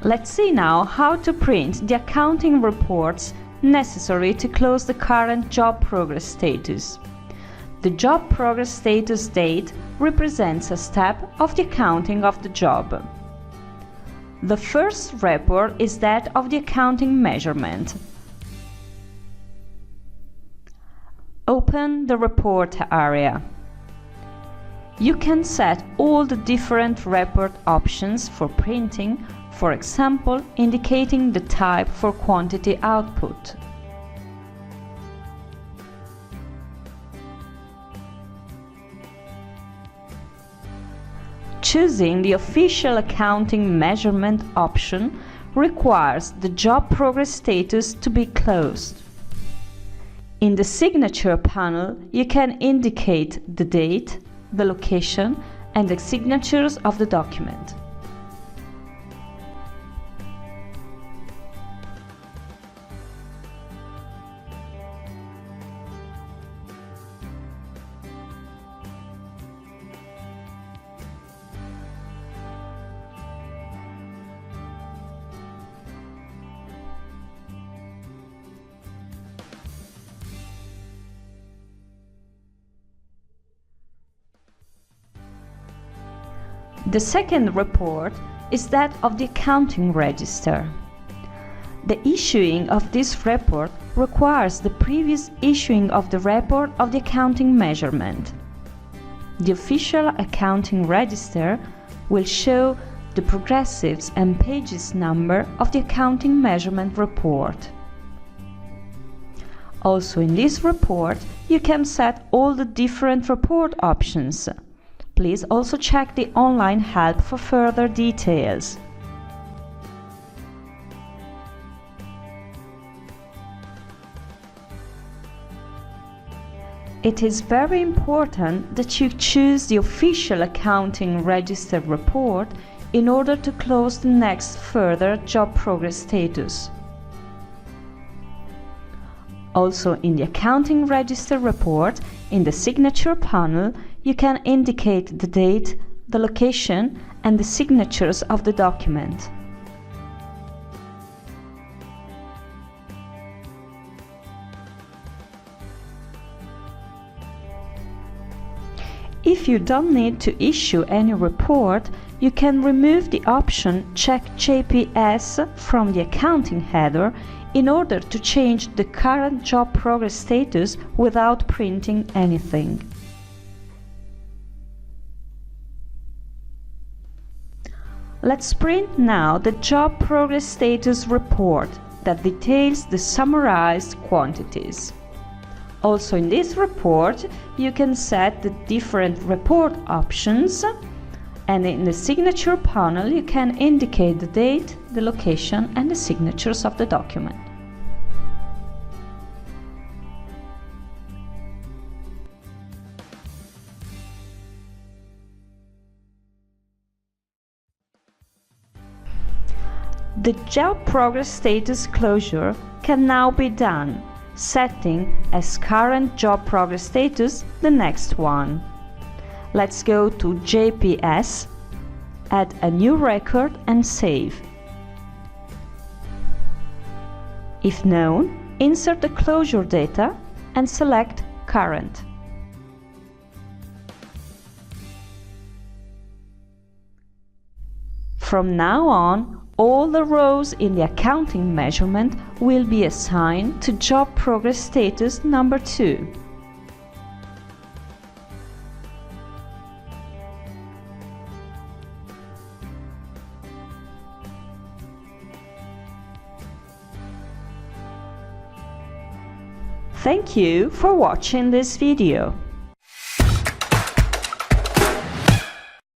Let's see now how to print the accounting reports necessary to close the current job progress status. The job progress status date represents a step of the accounting of the job. The first report is that of the accounting measurement. Open the report area. You can set all the different report options for printing, for example, indicating the type for quantity output. Choosing the official accounting measurement option requires the job progress status to be closed. In the signature panel, you can indicate the date, the location, and the signatures of the document. The second report is that of the accounting register. The issuing of this report requires the previous issuing of the report of the accounting measurement. The official accounting register will show the progressives and pages number of the accounting measurement report. Also in this report, you can set all the different report options. Please also check the online help for further details. It is very important that you choose the official accounting register report in order to close the next further job progress status. Also in the accounting register report, in the signature panel, you can indicate the date, the location, and the signatures of the document. If you don't need to issue any report, you can remove the option Check JPS from the accounting header in order to change the current job progress status without printing anything. Let's print now the job progress status report that details the summarized quantities. Also in this report, you can set the different report options, and in the signature panel you can indicate the date, the location, and the signatures of the document. The job progress status closure can now be done, setting as current job progress status the next one. Let's go to JPS, add a new record and save. If known, insert the closure data and select Current. From now on, all the rows in the accounting measurement will be assigned to job progress status number 2. Thank you for watching this video.